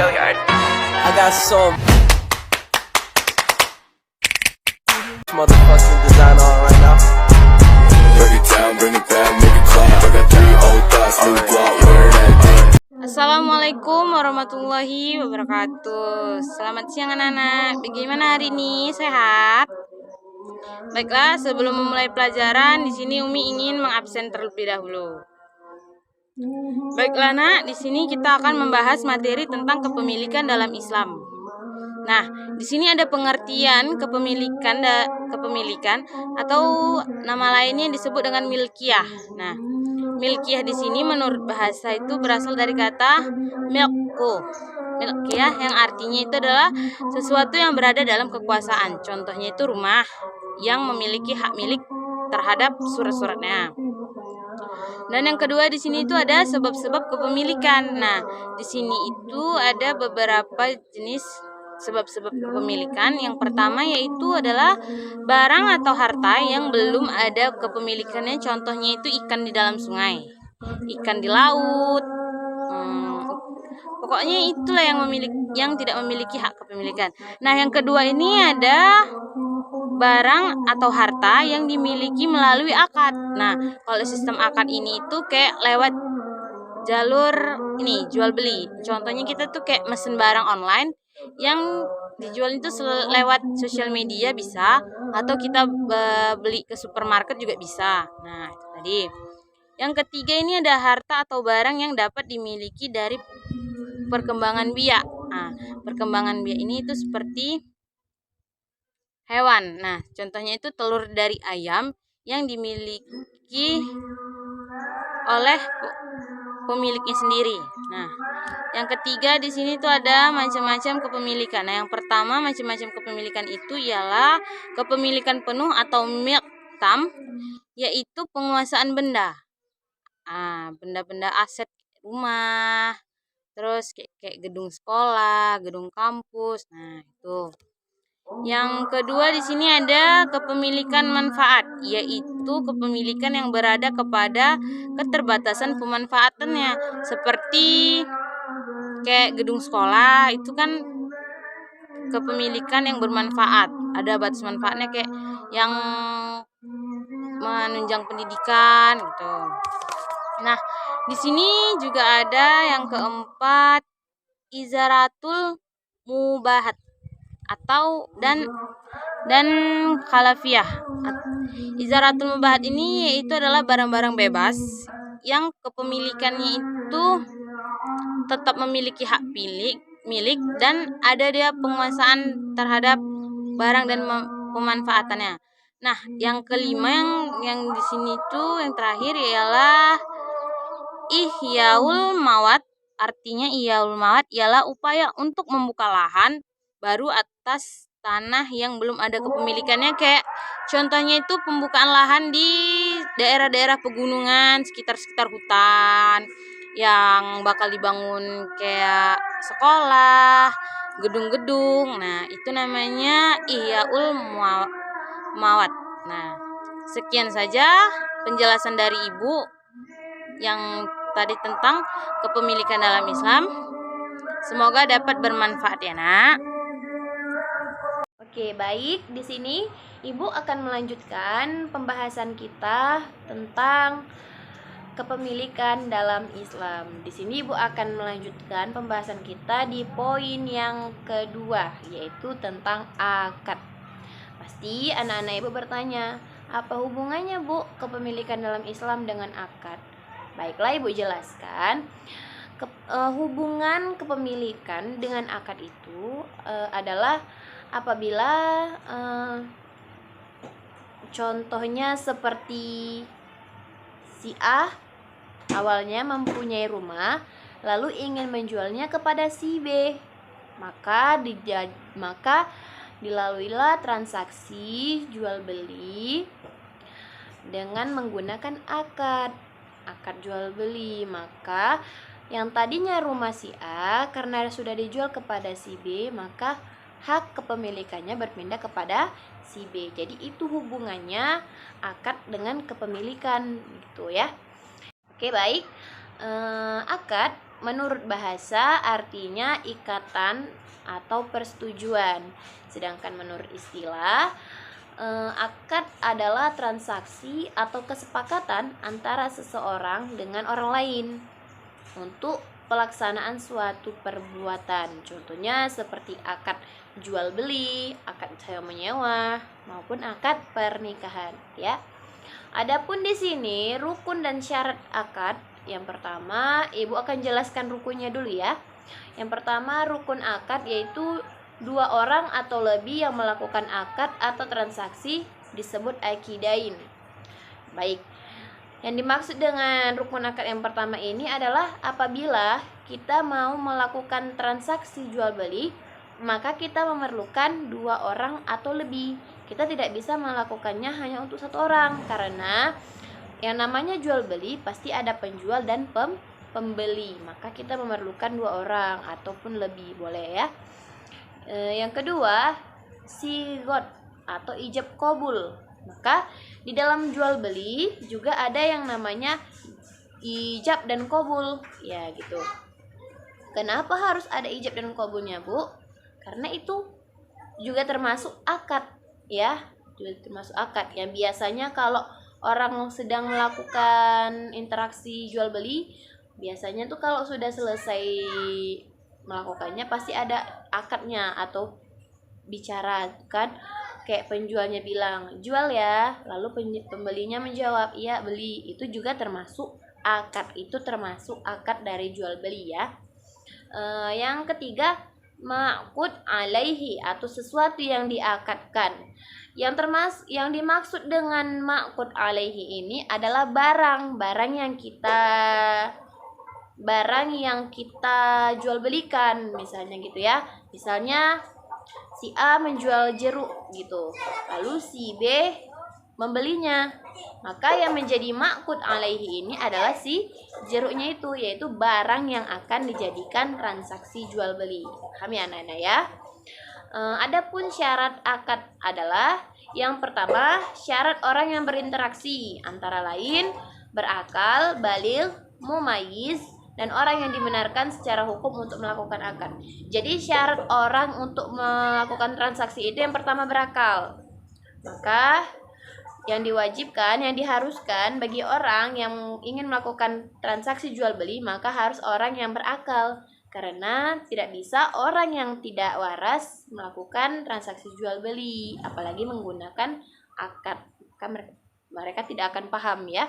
I got some motherfucking designer on right now. Break it down, bring it back, make it clap. I got 3 old thoughts, new guap, where that thing. Assalamualaikum warahmatullahi wabarakatuh. Selamat siang anak-anak. Bagaimana hari ini? Sehat? Baiklah, sebelum memulai pelajaran, di sini Umi ingin mengabsen terlebih dahulu. Baiklah, Nak, di sini kita akan membahas materi tentang kepemilikan dalam Islam. Nah, di sini ada pengertian kepemilikan atau nama lainnya disebut dengan milkiyah. Nah, milkiyah di sini menurut bahasa itu berasal dari kata milku. Milkiyah yang artinya itu adalah sesuatu yang berada dalam kekuasaan. Contohnya itu rumah yang memiliki hak milik terhadap surat-suratnya. Dan yang kedua di sini itu ada sebab-sebab kepemilikan. Nah, di sini itu ada beberapa jenis sebab-sebab kepemilikan. Yang pertama yaitu adalah barang atau harta yang belum ada kepemilikannya. Contohnya itu ikan di dalam sungai, ikan di laut. Pokoknya itulah yang tidak memiliki hak kepemilikan. Nah, yang kedua ini ada barang atau harta yang dimiliki melalui akad. Nah, kalau sistem akad ini itu kayak lewat jalur ini jual beli. Contohnya kita tuh kayak mesen barang online yang dijual itu lewat sosial media bisa, atau kita beli ke supermarket juga bisa. Nah, itu tadi. Yang ketiga ini ada harta atau barang yang dapat dimiliki dari perkembangan biak. Nah, perkembangan biak ini itu seperti hewan. Nah, contohnya itu telur dari ayam yang dimiliki oleh pemiliknya sendiri. Nah, yang ketiga di sini tuh ada macam-macam kepemilikan. Nah, yang pertama macam-macam kepemilikan itu ialah kepemilikan penuh atau milk tam, yaitu penguasaan benda. Benda-benda aset rumah, terus kayak gedung sekolah, gedung kampus. Nah, itu. Yang kedua di sini ada kepemilikan manfaat, yaitu kepemilikan yang berada kepada keterbatasan pemanfaatannya. Seperti kayak gedung sekolah itu kan kepemilikan yang bermanfaat. Ada batas manfaatnya kayak yang menunjang pendidikan gitu. Nah, di sini juga ada yang keempat izaratul mubahat atau dan khalafiyah. Izaratul mubahat ini yaitu adalah barang-barang bebas yang kepemilikannya itu tetap memiliki hak milik dan ada dia penguasaan terhadap barang dan pemanfaatannya. Nah, yang kelima yang di sini tuh yang terakhir ialah ihyaul mawat. Artinya ihyaul mawat ialah upaya untuk membuka lahan baru atas tanah yang belum ada kepemilikannya. Kayak contohnya itu pembukaan lahan di daerah-daerah pegunungan, sekitar hutan yang bakal dibangun kayak sekolah, gedung-gedung. Nah, itu namanya ihyaul mawat. Nah, sekian saja penjelasan dari Ibu yang tadi tentang kepemilikan dalam Islam. Semoga dapat bermanfaat ya, Nak. Oke, baik. Di sini Ibu akan melanjutkan pembahasan kita tentang kepemilikan dalam Islam. Di sini Ibu akan melanjutkan pembahasan kita di poin yang kedua, yaitu tentang akad. Pasti anak-anak Ibu bertanya, apa hubungannya Bu kepemilikan dalam Islam dengan akad? Baiklah, Ibu jelaskan. Hubungan kepemilikan dengan akad itu adalah apabila contohnya seperti si A awalnya mempunyai rumah lalu ingin menjualnya kepada si B, maka dilaluilah transaksi jual beli dengan menggunakan akad jual beli. Maka yang tadinya rumah si A karena sudah dijual kepada si B, maka hak kepemilikannya berpindah kepada si B. Jadi itu hubungannya akad dengan kepemilikan gitu ya. Oke, baik. Akad menurut bahasa artinya ikatan atau persetujuan. Sedangkan menurut istilah, akad adalah transaksi atau kesepakatan antara seseorang dengan orang lain untuk pelaksanaan suatu perbuatan. Contohnya seperti akad jual beli, akad sewa menyewa, maupun akad pernikahan, ya. Adapun di sini rukun dan syarat akad, yang pertama Ibu akan jelaskan rukunnya dulu ya. Yang pertama, rukun akad yaitu dua orang atau lebih yang melakukan akad atau transaksi disebut akidain. Baik. Yang dimaksud dengan rukun akad yang pertama ini adalah apabila kita mau melakukan transaksi jual beli, maka kita memerlukan dua orang atau lebih. Kita tidak bisa melakukannya hanya untuk satu orang, karena yang namanya jual beli pasti ada penjual dan pembeli. Maka kita memerlukan dua orang ataupun lebih, boleh ya. Yang kedua, sigot atau ijab kabul. Maka di dalam jual beli juga ada yang namanya ijab dan kabul, ya gitu. Kenapa harus ada ijab dan kabulnya, Bu? Karena itu juga termasuk akad, ya, juga termasuk akad. Yang biasanya kalau orang sedang melakukan interaksi jual beli, biasanya tuh kalau sudah selesai melakukannya pasti ada akadnya atau bicara kan, kayak penjualnya bilang jual ya, lalu pembelinya menjawab iya beli. Itu juga termasuk akad, itu termasuk akad dari jual beli ya. Yang ketiga, ma'qud alaihi atau sesuatu yang diakadkan. Yang dimaksud dengan ma'qud alaihi ini adalah barang yang kita jual belikan, misalnya gitu ya. Misalnya si A menjual jeruk gitu, lalu si B membelinya. Maka yang menjadi ma'qud alaihi ini adalah si jeruknya itu, yaitu barang yang akan dijadikan transaksi jual beli. Paham ya anak-anak ya? Adapun syarat akad adalah yang pertama, syarat orang yang berinteraksi antara lain berakal, baligh, mumayyiz, dan orang yang dibenarkan secara hukum untuk melakukan akad. Jadi syarat orang untuk melakukan transaksi itu yang pertama berakal. Maka yang diwajibkan, yang diharuskan bagi orang yang ingin melakukan transaksi jual beli, maka harus orang yang berakal. Karena tidak bisa orang yang tidak waras melakukan transaksi jual beli, apalagi menggunakan akad. Maka mereka tidak akan paham ya.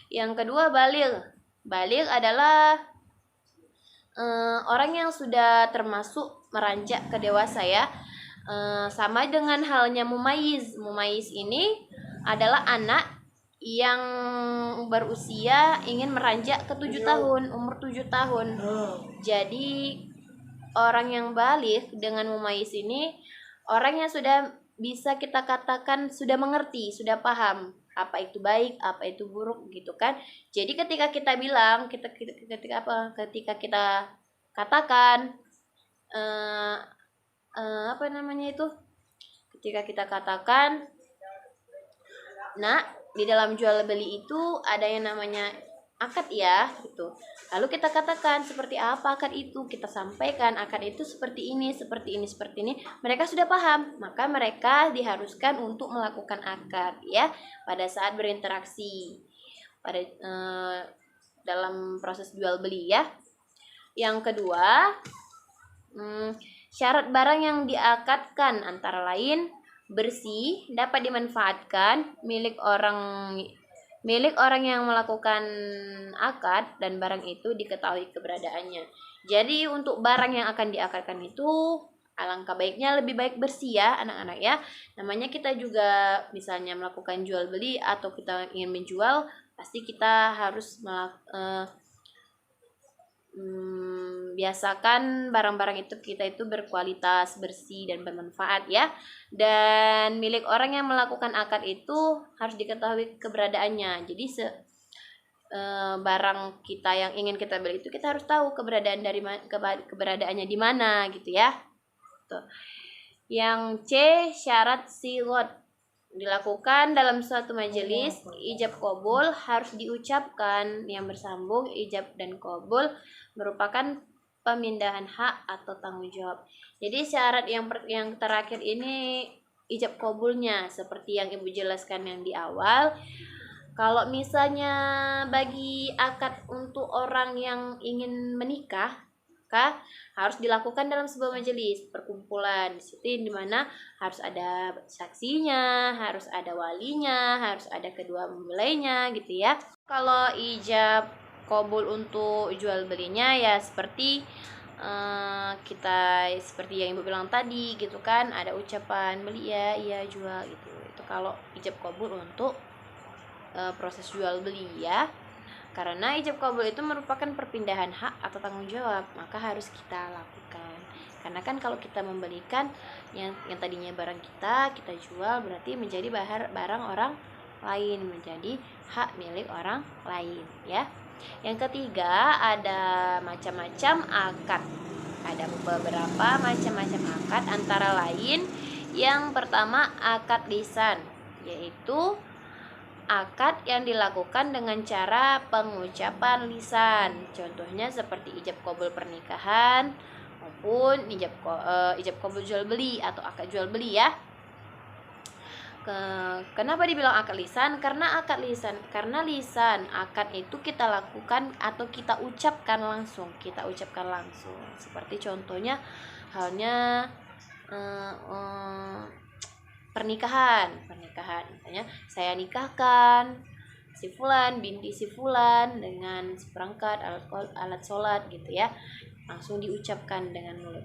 Yang kedua, baligh. Baligh adalah orang yang sudah termasuk meranjak ke dewasa ya. Sama dengan halnya mumayyiz. Mumayyiz ini adalah anak yang berusia ingin meranjak ke 7 tahun, umur 7 tahun. Jadi orang yang baligh dengan mumayyiz ini orang yang sudah bisa kita katakan sudah mengerti, sudah paham apa itu baik, apa itu buruk gitu kan. Jadi ketika kita bilang, ketika kita katakan apa namanya itu? Ketika kita katakan, nah, di dalam jual beli itu ada yang namanya akad ya gitu. Lalu kita katakan seperti apa akad itu, kita sampaikan akad itu seperti ini, seperti ini, seperti ini. Mereka sudah paham, maka mereka diharuskan untuk melakukan akad ya pada saat berinteraksi pada dalam proses jual beli ya. Yang kedua, syarat barang yang diakadkan antara lain bersih, dapat dimanfaatkan, milik orang yang melakukan akad, dan barang itu diketahui keberadaannya. Jadi untuk barang yang akan diakadkan itu alangkah baiknya lebih baik bersih ya anak-anak ya. Namanya kita juga misalnya melakukan jual beli atau kita ingin menjual, pasti kita harus biasakan barang-barang itu kita itu berkualitas, bersih, dan bermanfaat ya. Dan milik orang yang melakukan akad itu harus diketahui keberadaannya. Jadi barang kita yang ingin kita beli itu kita harus tahu keberadaannya di mana gitu ya. Tuh. Yang C, syarat sigot. dilakukan dalam suatu majelis, ijab qabul harus diucapkan. Yang bersambung ijab dan qabul merupakan pemindahan hak atau tanggung jawab. Jadi syarat yang terakhir ini ijab qabulnya, seperti yang Ibu jelaskan yang di awal. Kalau misalnya bagi akad untuk orang yang ingin menikah, harus dilakukan dalam sebuah majelis perkumpulan. Di situ dimana harus ada saksinya, harus ada walinya, harus ada kedua mempelainya gitu ya. Kalau ijab qabul untuk jual belinya ya seperti kita seperti yang Ibu bilang tadi gitu kan, ada ucapan beli ya, iya jual gitu. Itu kalau ijab qabul untuk proses jual beli ya. Karena ijab qabul itu merupakan perpindahan hak atau tanggung jawab, maka harus kita lakukan. Karena kan kalau kita membelikan yang tadinya barang kita jual, berarti menjadi barang orang lain, menjadi hak milik orang lain ya. Yang ketiga ada macam-macam akad. Ada beberapa macam-macam akad, antara lain yang pertama akad lisan, yaitu akad yang dilakukan dengan cara pengucapan lisan. Contohnya seperti ijab qabul pernikahan maupun ijab qabul jual beli atau akad jual beli ya. Kenapa dibilang akad lisan? Karena lisan akad itu kita lakukan atau kita ucapkan langsung. Seperti contohnya halnya pernikahan, misalnya saya nikahkan si fulan binti si fulan dengan seperangkat alat sholat gitu ya, langsung diucapkan dengan mulut.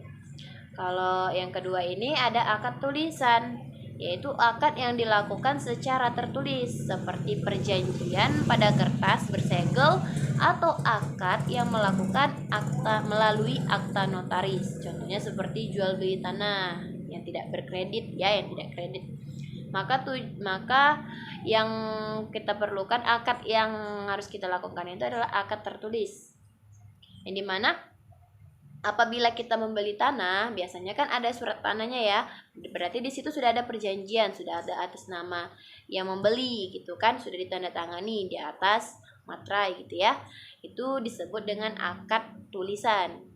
Kalau yang kedua ini ada akad tulisan, yaitu akad yang dilakukan secara tertulis seperti perjanjian pada kertas bersegel atau akad yang melakukan akta melalui akta notaris. Contohnya seperti jual beli tanah yang tidak berkredit ya, yang tidak kredit. Maka yang kita perlukan, akad yang harus kita lakukan itu adalah akad tertulis. Yang dimana apabila kita membeli tanah, biasanya kan ada surat tanahnya ya. Berarti di situ sudah ada perjanjian, sudah ada atas nama yang membeli gitu kan, sudah ditandatangani di atas materai gitu ya. Itu disebut dengan akad tulisan.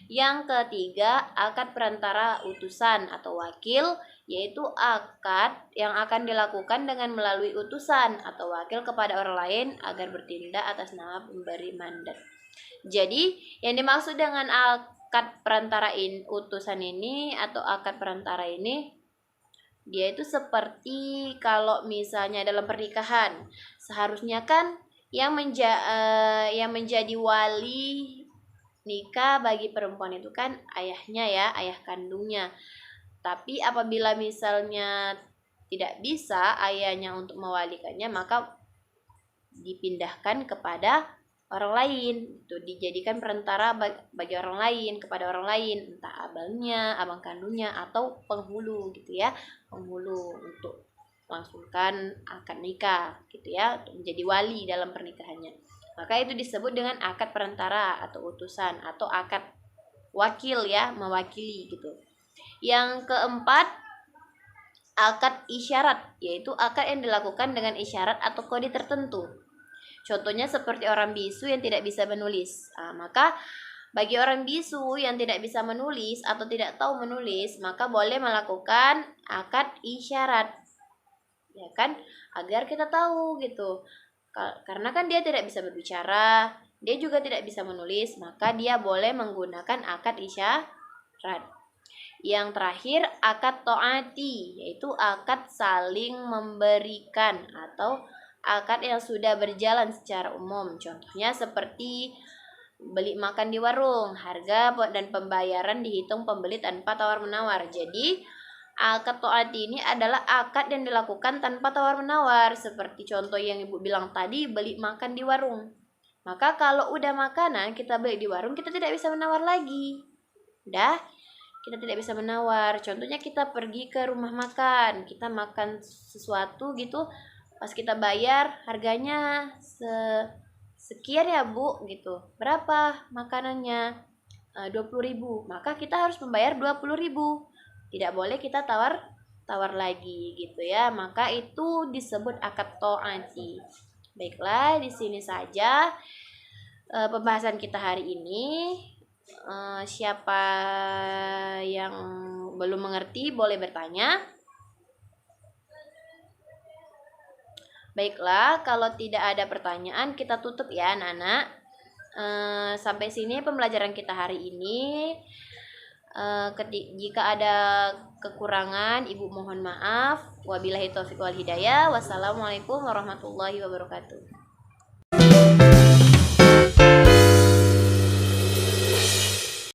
Yang ketiga, akad perantara utusan atau wakil, yaitu akad yang akan dilakukan dengan melalui utusan atau wakil kepada orang lain agar bertindak atas nama pemberi mandat. Jadi, yang dimaksud dengan akad perantara utusan ini atau akad perantara ini, dia itu seperti kalau misalnya dalam pernikahan, seharusnya kan yang menjadi wali nikah bagi perempuan itu kan ayahnya ya, ayah kandungnya. Tapi apabila misalnya tidak bisa ayahnya untuk mewalikannya, maka dipindahkan kepada orang lain. Itu dijadikan perantara bagi orang lain, kepada orang lain, entah abangnya, abang kandungnya atau penghulu gitu ya. Penghulu untuk melangsungkan akad nikah gitu ya, untuk menjadi wali dalam pernikahannya. Maka itu disebut dengan akad perantara atau utusan atau akad wakil ya, mewakili gitu. Yang keempat, akad isyarat, yaitu akad yang dilakukan dengan isyarat atau kode tertentu. Contohnya seperti orang bisu yang tidak bisa menulis. Maka bagi orang bisu yang tidak bisa menulis atau tidak tahu menulis, maka boleh melakukan akad isyarat. Ya kan? Agar kita tahu gitu. Karena kan dia tidak bisa berbicara, dia juga tidak bisa menulis, maka dia boleh menggunakan akad isyarat. Yang terakhir, akad ta'ati, yaitu akad saling memberikan atau akad yang sudah berjalan secara umum. Contohnya seperti beli makan di warung, harga dan pembayaran dihitung pembeli tanpa tawar-menawar. Jadi akad ta'ati ini adalah akad yang dilakukan tanpa tawar-menawar. Seperti contoh yang Ibu bilang tadi, beli makan di warung. Maka kalau udah makanan kita beli di warung, kita tidak bisa menawar lagi. Kita tidak bisa menawar. Contohnya kita pergi ke rumah makan, kita makan sesuatu gitu, pas kita bayar harganya sekian ya Bu gitu. Berapa makanannya? 20.000. Maka kita harus membayar 20.000. Tidak boleh kita tawar tawar lagi gitu ya, maka itu disebut akad ta'ati. Baiklah, di sini saja pembahasan kita hari ini. Siapa yang belum mengerti boleh bertanya. Baiklah, kalau tidak ada pertanyaan kita tutup ya anak-anak. Sampai sini pembelajaran kita hari ini. Jika ada kekurangan, Ibu mohon maaf. Wabillahi taufiq wal hidayah. Wassalamualaikum warahmatullahi wabarakatuh.